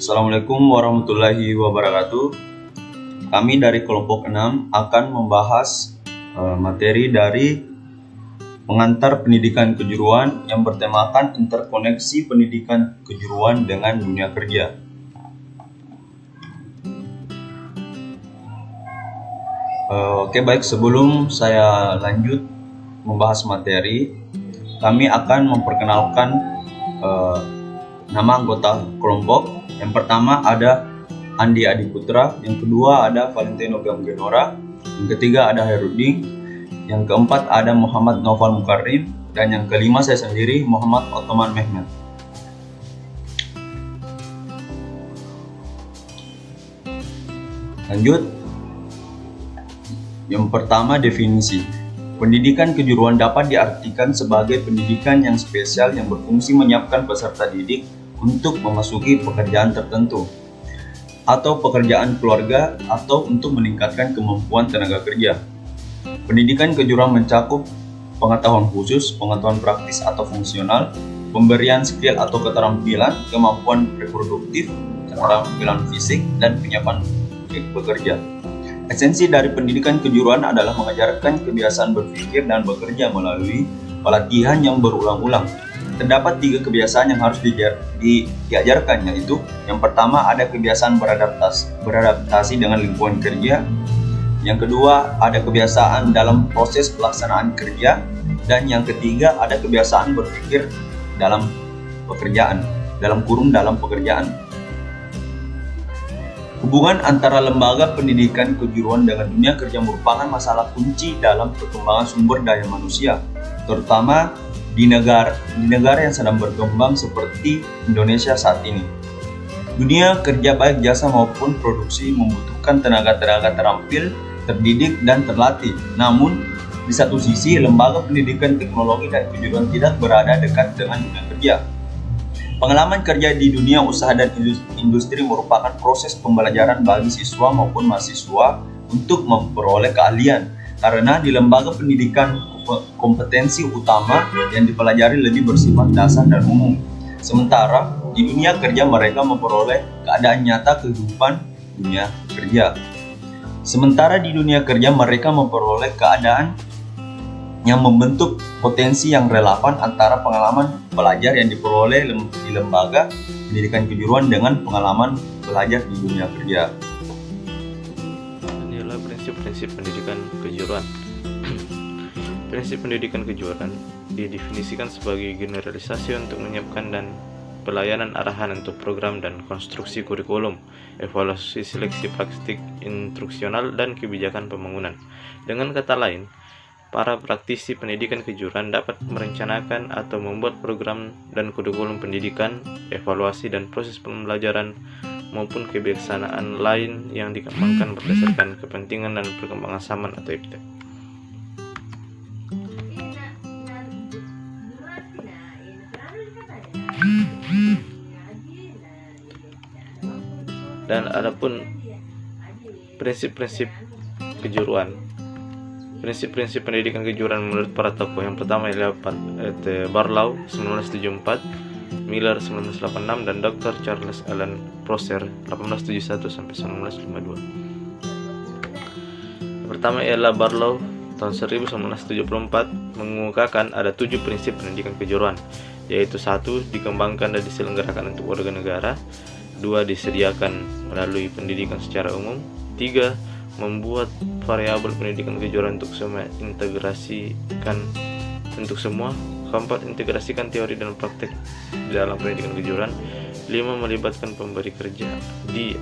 Assalamualaikum warahmatullahi wabarakatuh. Kami dari kelompok 6 akan membahas materi dari pengantar pendidikan kejuruan yang bertemakan interkoneksi pendidikan kejuruan dengan dunia kerja. Oke, baik, sebelum saya lanjut membahas materi, kami akan memperkenalkan nama anggota kelompok. Yang pertama ada Andi Adiputra, yang kedua ada Valentino Gamgenora, yang ketiga ada Heruding, yang keempat ada Muhammad Noval Mukarrim, dan yang kelima saya sendiri, Muhammad Ottoman Mehmet. Lanjut. Yang pertama, definisi. Pendidikan kejuruan dapat diartikan sebagai pendidikan yang spesial yang berfungsi menyiapkan peserta didik untuk memasuki pekerjaan tertentu atau pekerjaan keluarga atau untuk meningkatkan kemampuan tenaga kerja. Pendidikan kejuruan mencakup pengetahuan khusus, pengetahuan praktis atau fungsional, pemberian skill atau keterampilan, kemampuan reproduktif, keterampilan fisik, dan penyiapan bekerja. Esensi dari pendidikan kejuruan adalah mengajarkan kebiasaan berpikir dan bekerja melalui pelatihan yang berulang-ulang. Terdapat 3 kebiasaan yang harus diajarkan, yaitu yang pertama ada kebiasaan beradaptasi dengan lingkungan kerja, yang kedua ada kebiasaan dalam proses pelaksanaan kerja, dan yang ketiga ada kebiasaan berpikir dalam pekerjaan, dalam pekerjaan. Hubungan antara lembaga pendidikan kejuruan dengan dunia kerja merupakan masalah kunci dalam perkembangan sumber daya manusia, terutama di negara yang sedang berkembang seperti Indonesia saat ini. Dunia kerja baik jasa maupun produksi membutuhkan tenaga-tenaga terampil, terdidik, dan terlatih. Namun, di satu sisi, lembaga pendidikan teknologi dan kejuruan tidak berada dekat dengan dunia kerja. Pengalaman kerja di dunia usaha dan industri merupakan proses pembelajaran bagi siswa maupun mahasiswa untuk memperoleh keahlian, karena di lembaga pendidikan kompetensi utama yang dipelajari lebih bersifat dasar dan umum. Sementara di dunia kerja mereka memperoleh keadaan nyata kehidupan dunia kerja. Yang membentuk potensi yang relevan antara pengalaman pelajar yang diperoleh di lembaga pendidikan kejuruan dengan pengalaman belajar di dunia kerja. Inilah prinsip-prinsip pendidikan kejuruan. Prinsip pendidikan kejuruan didefinisikan sebagai generalisasi untuk menyiapkan dan pelayanan arahan untuk program dan konstruksi kurikulum, evaluasi seleksi praktik instruksional, dan kebijakan pembangunan. Dengan kata lain, para praktisi pendidikan kejuruan dapat merencanakan atau membuat program dan kurikulum pendidikan, evaluasi dan proses pembelajaran maupun kebijaksanaan lain yang dikembangkan berdasarkan kepentingan dan perkembangan zaman atau iptek. Dan adapun prinsip-prinsip kejuruan. Prinsip-prinsip pendidikan kejuruan menurut para tokoh yang pertama ialah Barlow 1974, Miller 1986, dan Dr. Charles Alan Prosser 1871 sampai 1952. Yang pertama ialah Barlow tahun 1974 mengemukakan ada 7 prinsip pendidikan kejuruan, yaitu 1. Dikembangkan dan diselenggarakan untuk warga negara, 2. Disediakan melalui pendidikan secara umum, 3. Membuat variabel pendidikan kejuruan untuk semua, integrasikan untuk semua, 4. Integrasikan teori dan praktek di dalam pendidikan kejuruan, 5. Melibatkan pemberi kerja di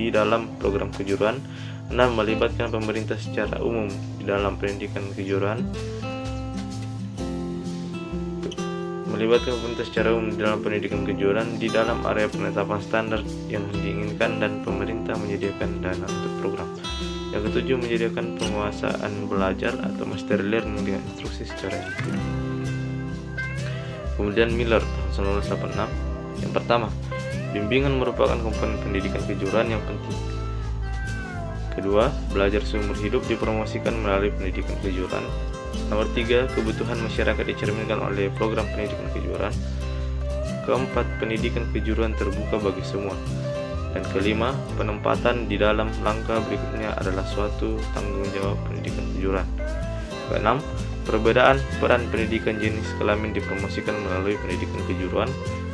dalam program kejuruan, 6. Melibatkan pemerintah secara umum di dalam pendidikan kejuruan, di dalam area penetapan standar yang diinginkan, dan pemerintah menyediakan dana untuk program. Yang ketujuh, menyediakan penguasaan belajar atau master learning dengan instruksi secara individu. Kemudian Miller tahun 1986. Yang pertama, bimbingan merupakan komponen pendidikan kejuruan yang penting. Kedua, belajar seumur hidup dipromosikan melalui pendidikan kejuruan. Nomor 3, kebutuhan masyarakat dicerminkan oleh program pendidikan kejuruan. Keempat, pendidikan kejuruan terbuka bagi semua. Dan kelima, penempatan di dalam langkah berikutnya adalah suatu tanggung jawab pendidikan kejuruan. Keenam, perbedaan peran pendidikan jenis kelamin dipromosikan melalui pendidikan kejuruan.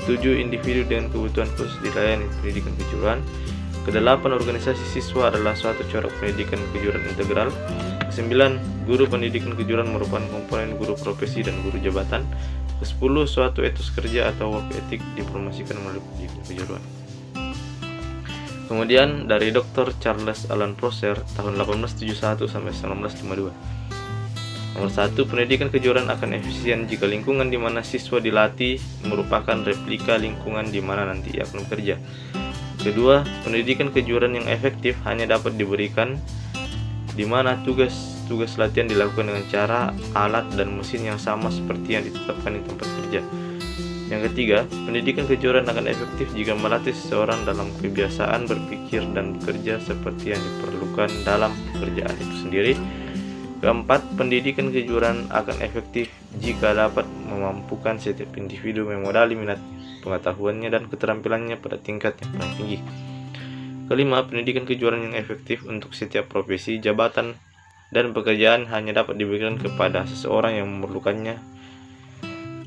7. Individu dengan kebutuhan khusus dilayani pendidikan kejuruan. Kedelapan, organisasi siswa adalah suatu corak pendidikan kejuruan integral. 9. Guru pendidikan kejuruan merupakan komponen guru profesi dan guru jabatan. 10. Suatu etos kerja atau work ethic dipromosikan melalui pendidikan kejuruan. Kemudian dari Dr. Charles Alan Prosser tahun 1871 sampai 1952. Nomor 1, pendidikan kejuruan akan efisien jika lingkungan di mana siswa dilatih merupakan replika lingkungan di mana nanti ia akan bekerja. Kedua, pendidikan kejuruan yang efektif hanya dapat diberikan di mana tugas latihan dilakukan dengan cara, alat, dan mesin yang sama seperti yang ditetapkan di tempat kerja. Yang ketiga, pendidikan kejuruan akan efektif jika melatih seseorang dalam kebiasaan berpikir dan bekerja seperti yang diperlukan dalam pekerjaan itu sendiri. Keempat, pendidikan kejuruan akan efektif jika dapat memampukan setiap individu memodali minat pengetahuannya dan keterampilannya pada tingkat yang paling tinggi. Kelima, pendidikan kejuruan yang efektif untuk setiap profesi, jabatan, dan pekerjaan hanya dapat diberikan kepada seseorang yang memerlukannya,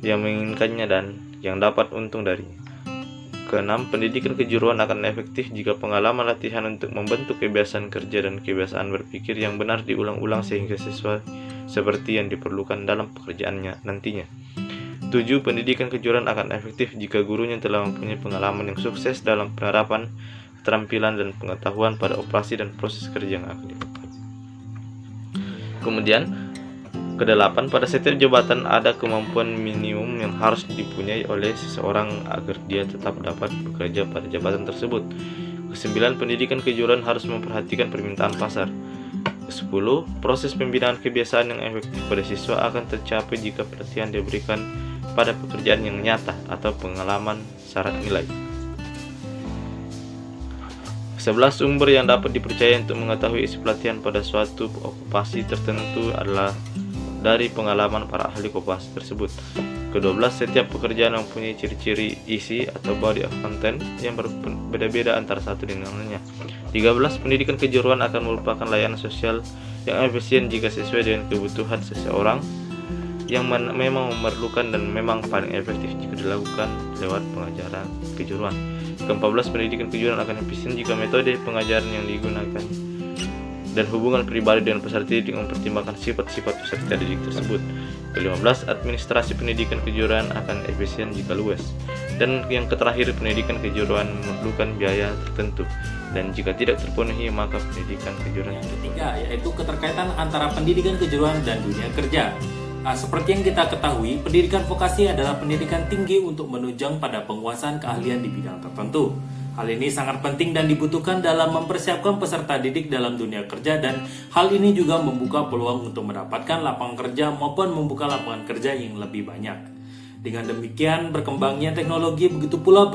yang menginginkannya, dan yang dapat untung darinya. Keenam, pendidikan kejuruan akan efektif jika pengalaman latihan untuk membentuk kebiasaan kerja dan kebiasaan berpikir yang benar diulang-ulang sehingga sesuai seperti yang diperlukan dalam pekerjaannya nantinya. 7. Pendidikan kejuruan akan efektif jika gurunya telah mempunyai pengalaman yang sukses dalam penerapan keterampilan dan pengetahuan pada operasi dan proses kerja yang akan dilakukan. Kemudian, kedelapan, pada setiap jabatan ada kemampuan minimum yang harus dipunyai oleh seseorang agar dia tetap dapat bekerja pada jabatan tersebut. Kesembilan, pendidikan kejuruan harus memperhatikan permintaan pasar. 10. Proses pembinaan kebiasaan yang efektif pada siswa akan tercapai jika perhatian diberikan pada pekerjaan yang nyata atau pengalaman syarat nilai. 11. Sumber yang dapat dipercaya untuk mengetahui isi pelatihan pada suatu okupasi tertentu adalah dari pengalaman para ahli okupasi tersebut. Ke-12, setiap pekerjaan mempunyai ciri-ciri isi atau body of content yang berbeda-beda antara satu dengan lainnya. 13. Pendidikan kejuruan akan merupakan layanan sosial yang efisien jika sesuai dengan kebutuhan seseorang yang memang memerlukan dan memang paling efektif jika dilakukan lewat pengajaran kejuruan. Ke-14, pendidikan kejuruan akan efisien jika metode pengajaran yang digunakan dan hubungan pribadi dengan peserta didik mempertimbangkan sifat-sifat peserta didik tersebut. Ke-15, administrasi pendidikan kejuruan akan efisien jika luas. Dan yang terakhir, pendidikan kejuruan memerlukan biaya tertentu, dan jika tidak terpenuhi maka pendidikan kejuruan. Yang ketiga yaitu keterkaitan antara pendidikan kejuruan dan dunia kerja. Seperti yang kita ketahui, pendidikan vokasi adalah pendidikan tinggi untuk menunjang pada penguasaan keahlian di bidang tertentu. Hal ini sangat penting dan dibutuhkan dalam mempersiapkan peserta didik dalam dunia kerja, dan hal ini juga membuka peluang untuk mendapatkan lapangan kerja maupun membuka lapangan kerja yang lebih banyak. Dengan demikian, berkembangnya teknologi begitu pula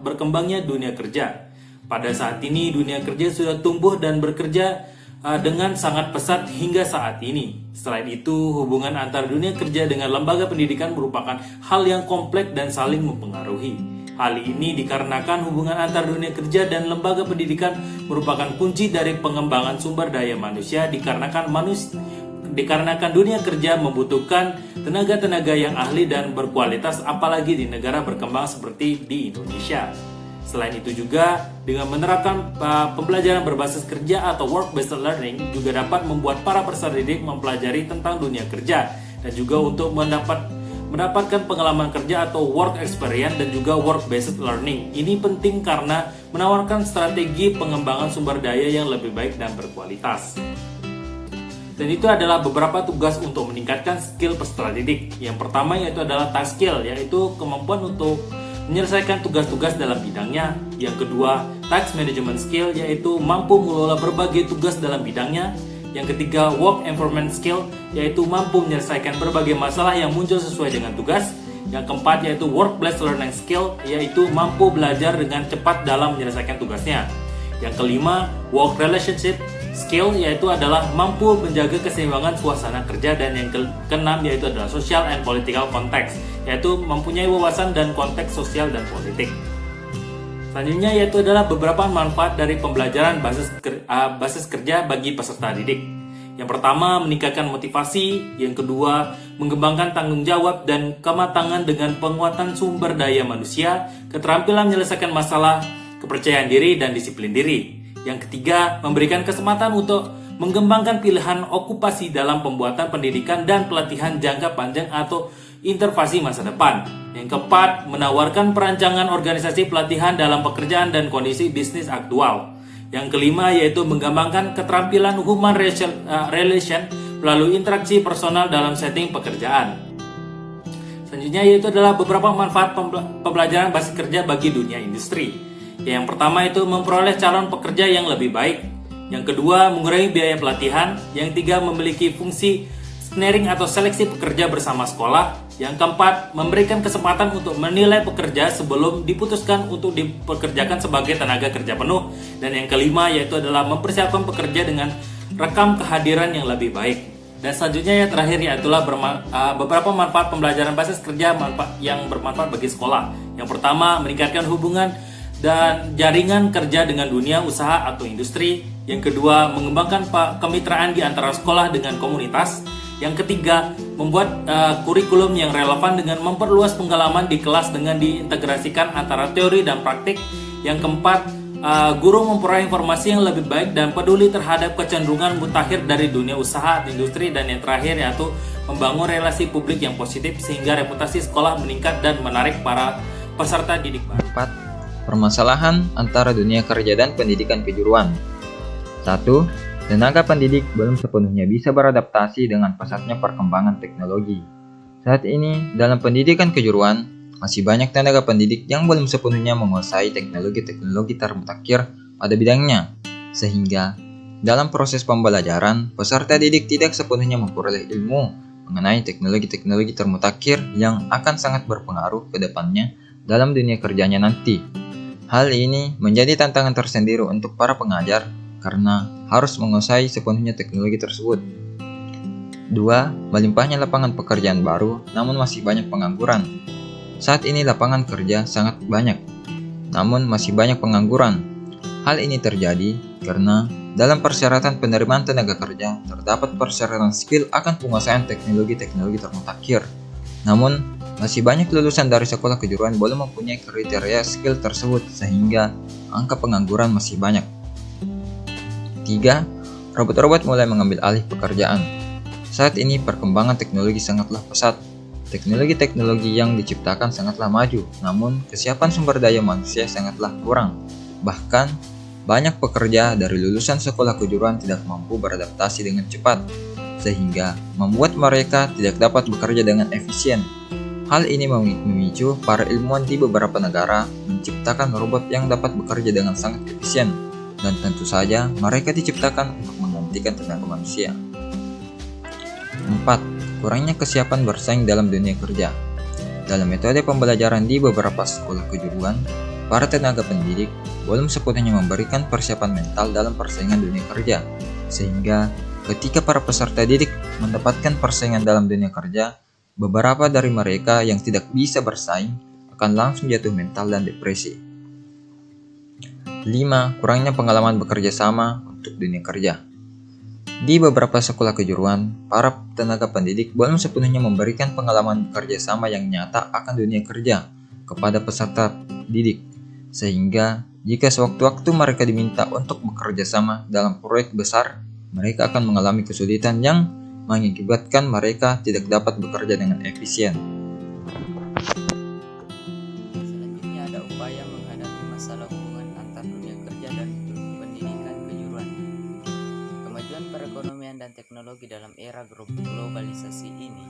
berkembangnya dunia kerja. Pada saat ini, dunia kerja sudah tumbuh dan bekerja dengan sangat pesat hingga saat ini. Selain itu, hubungan antara dunia kerja dengan lembaga pendidikan merupakan hal yang kompleks dan saling mempengaruhi. Hal ini dikarenakan hubungan antar dunia kerja dan lembaga pendidikan merupakan kunci dari pengembangan sumber daya manusia, dikarenakan dunia kerja membutuhkan tenaga-tenaga yang ahli dan berkualitas, apalagi di negara berkembang seperti di Indonesia. Selain itu juga, dengan menerapkan pembelajaran berbasis kerja atau work-based learning juga dapat membuat para peserta didik mempelajari tentang dunia kerja dan juga untuk mendapatkan pengalaman kerja atau work experience dan juga work-based learning. Ini penting karena menawarkan strategi pengembangan sumber daya yang lebih baik dan berkualitas. Dan itu adalah beberapa tugas untuk meningkatkan skill peserta didik. Yang pertama yaitu adalah task skill, yaitu kemampuan untuk menyelesaikan tugas-tugas dalam bidangnya. Yang kedua, task management skill, yaitu mampu mengelola berbagai tugas dalam bidangnya. Yang ketiga, work environment skill, yaitu mampu menyelesaikan berbagai masalah yang muncul sesuai dengan tugas. Yang keempat yaitu work-based learning skill, yaitu mampu belajar dengan cepat dalam menyelesaikan tugasnya. Yang kelima, work relationship, skill yaitu adalah mampu menjaga keseimbangan suasana kerja, dan yang keenam yaitu adalah social and political context, yaitu mempunyai wawasan dan konteks sosial dan politik. Selanjutnya yaitu adalah beberapa manfaat dari pembelajaran basis kerja bagi peserta didik. Yang pertama, meningkatkan motivasi. Yang kedua, mengembangkan tanggung jawab dan kematangan dengan penguatan sumber daya manusia, keterampilan menyelesaikan masalah, kepercayaan diri, dan disiplin diri. Yang ketiga, memberikan kesempatan untuk mengembangkan pilihan okupasi dalam pembuatan pendidikan dan pelatihan jangka panjang atau intervensi masa depan. Yang keempat, menawarkan perancangan organisasi pelatihan dalam pekerjaan dan kondisi bisnis aktual. Yang kelima yaitu mengembangkan keterampilan human relation melalui interaksi personal dalam setting pekerjaan. Selanjutnya yaitu adalah beberapa manfaat pembelajaran basis kerja bagi dunia industri. Yang pertama itu memperoleh calon pekerja yang lebih baik. Yang kedua, mengurangi biaya pelatihan. Yang tiga, memiliki fungsi screening atau seleksi pekerja bersama sekolah. Yang keempat, memberikan kesempatan untuk menilai pekerja sebelum diputuskan untuk dipekerjakan sebagai tenaga kerja penuh. Dan yang kelima yaitu adalah mempersiapkan pekerja dengan rekam kehadiran yang lebih baik. Dan selanjutnya yang terakhir yaitu beberapa manfaat pembelajaran basis kerja yang bermanfaat bagi sekolah. Yang pertama, meningkatkan hubungan dan jaringan kerja dengan dunia usaha atau industri. Yang kedua, mengembangkan kemitraan di antara sekolah dengan komunitas. Yang ketiga, membuat kurikulum yang relevan dengan memperluas pengalaman di kelas dengan diintegrasikan antara teori dan praktik. Yang keempat, guru memperoleh informasi yang lebih baik dan peduli terhadap kecenderungan mutakhir dari dunia usaha atau industri. Dan yang terakhir yaitu membangun relasi publik yang positif sehingga reputasi sekolah meningkat dan menarik para peserta didik baru. 4. Permasalahan antara dunia kerja dan pendidikan kejuruan. 1. Tenaga pendidik belum sepenuhnya bisa beradaptasi dengan pesatnya perkembangan teknologi. Saat ini, dalam pendidikan kejuruan, masih banyak tenaga pendidik yang belum sepenuhnya menguasai teknologi-teknologi termutakhir pada bidangnya. Sehingga, dalam proses pembelajaran, peserta didik tidak sepenuhnya memperoleh ilmu mengenai teknologi-teknologi termutakhir yang akan sangat berpengaruh ke depannya dalam dunia kerjanya nanti. Hal ini menjadi tantangan tersendiri untuk para pengajar karena harus menguasai sepenuhnya teknologi tersebut. 2. Melimpahnya lapangan pekerjaan baru, namun masih banyak pengangguran. Saat ini lapangan kerja sangat banyak, namun masih banyak pengangguran. Hal ini terjadi karena dalam persyaratan penerimaan tenaga kerja terdapat persyaratan skill akan penguasaan teknologi-teknologi termutakhir. Namun, masih banyak lulusan dari sekolah kejuruan belum mempunyai kriteria skill tersebut sehingga angka pengangguran masih banyak. 3. Robot-robot mulai mengambil alih pekerjaan. Saat ini perkembangan teknologi sangatlah pesat. Teknologi-teknologi yang diciptakan sangatlah maju, namun kesiapan sumber daya manusia sangatlah kurang. Bahkan, banyak pekerja dari lulusan sekolah kejuruan tidak mampu beradaptasi dengan cepat, sehingga membuat mereka tidak dapat bekerja dengan efisien. Hal ini memicu para ilmuwan di beberapa negara menciptakan robot yang dapat bekerja dengan sangat efisien. Dan tentu saja mereka diciptakan untuk menggantikan tenaga manusia. 4. Kurangnya kesiapan bersaing dalam dunia kerja. Dalam metode pembelajaran di beberapa sekolah kejuruan, para tenaga pendidik belum sepenuhnya memberikan persiapan mental dalam persaingan dunia kerja, sehingga ketika para peserta didik mendapatkan persaingan dalam dunia kerja, beberapa dari mereka yang tidak bisa bersaing akan langsung jatuh mental dan depresi. 5. Kurangnya pengalaman bekerja sama untuk dunia kerja. Di beberapa sekolah kejuruan, para tenaga pendidik belum sepenuhnya memberikan pengalaman bekerja sama yang nyata akan dunia kerja kepada peserta didik, sehingga jika sewaktu-waktu mereka diminta untuk bekerja sama dalam proyek besar, mereka akan mengalami kesulitan yang mengakibatkan mereka tidak dapat bekerja dengan efisien. Selanjutnya ada upaya menghadapi masalah hubungan antar dunia kerja dan pendidikan kejuruan. Kemajuan perekonomian dan teknologi dalam era globalisasi ini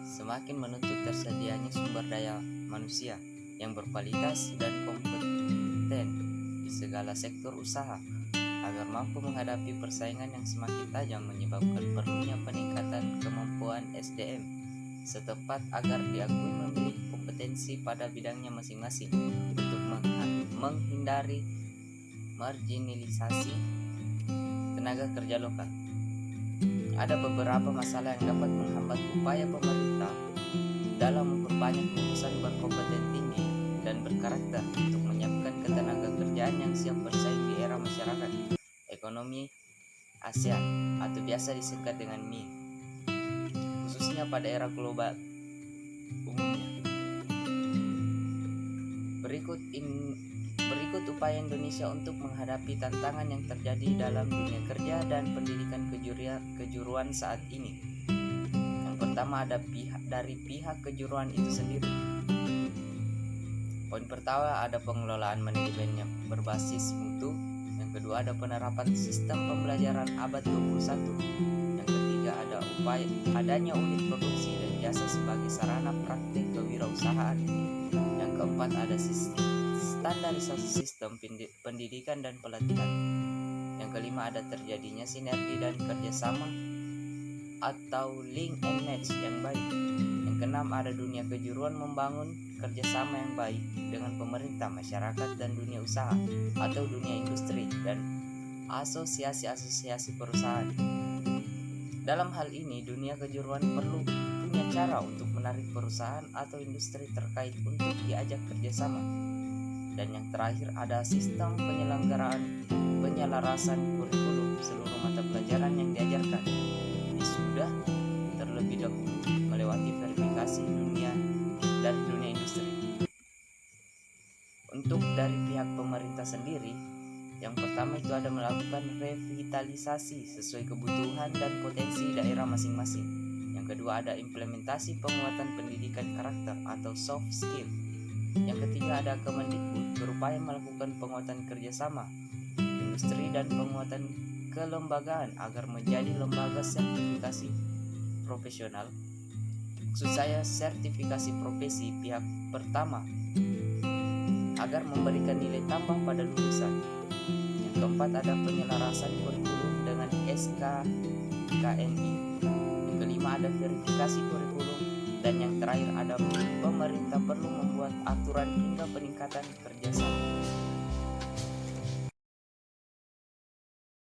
semakin menuntut tersedianya sumber daya manusia yang berkualitas dan kompeten di segala sektor usaha agar mampu menghadapi persaingan yang semakin tajam menyebabkan perlunya peningkatan kemampuan SDM setepat agar diakui memiliki kompetensi pada bidangnya masing-masing untuk menghindari marginalisasi tenaga kerja lokal. Ada beberapa masalah yang dapat menghambat upaya pemerintah dalam memperbanyak lulusan berkompeten tinggi dan berkarakter untuk menyiapkan ketenaga kerjaan yang siap bersaing di era masyarakat ekonomi ASEAN atau biasa disingkat dengan MI, khususnya pada era global umumnya. Berikut upaya Indonesia untuk menghadapi tantangan yang terjadi dalam dunia kerja dan pendidikan kejuruan saat ini. Yang pertama ada dari pihak kejuruan itu sendiri. Poin pertama ada pengelolaan manajemen yang berbasis mutu. Yang kedua ada penerapan sistem pembelajaran abad 21. Yang ketiga ada adanya unit produksi dan jasa sebagai sarana praktik kewirausahaan. Yang keempat ada standarisasi sistem pendidikan dan pelatihan. Yang kelima ada terjadinya sinergi dan kerjasama atau link and match yang baik. Yang keenam ada dunia kejuruan membangun kerjasama yang baik dengan pemerintah, masyarakat, dan dunia usaha atau dunia industri dan asosiasi-asosiasi perusahaan. Dalam hal ini, dunia kejuruan perlu punya cara untuk menarik perusahaan atau industri terkait untuk diajak kerjasama. Dan yang terakhir ada sistem penyelarasan kurikulum seluruh mata pelajaran yang diajarkan. Ini sudah terlebih dahulu melewati verifikasi dari dunia industri. Untuk dari pihak pemerintah sendiri, yang pertama itu ada melakukan revitalisasi sesuai kebutuhan dan potensi daerah masing-masing. Yang kedua ada implementasi penguatan pendidikan karakter atau soft skill. Yang ketiga ada Kemendikbud berupaya melakukan penguatan kerjasama industri dan penguatan kelembagaan agar menjadi lembaga sertifikasi profesional. Maksud saya sertifikasi profesi pihak pertama agar memberikan nilai tambah pada lulusan. Yang keempat ada penyelarasan kurikulum dengan SKKNI. Yang kelima ada verifikasi kurikulum. Dan yang terakhir ada pemerintah perlu membuat aturan hingga peningkatan kerja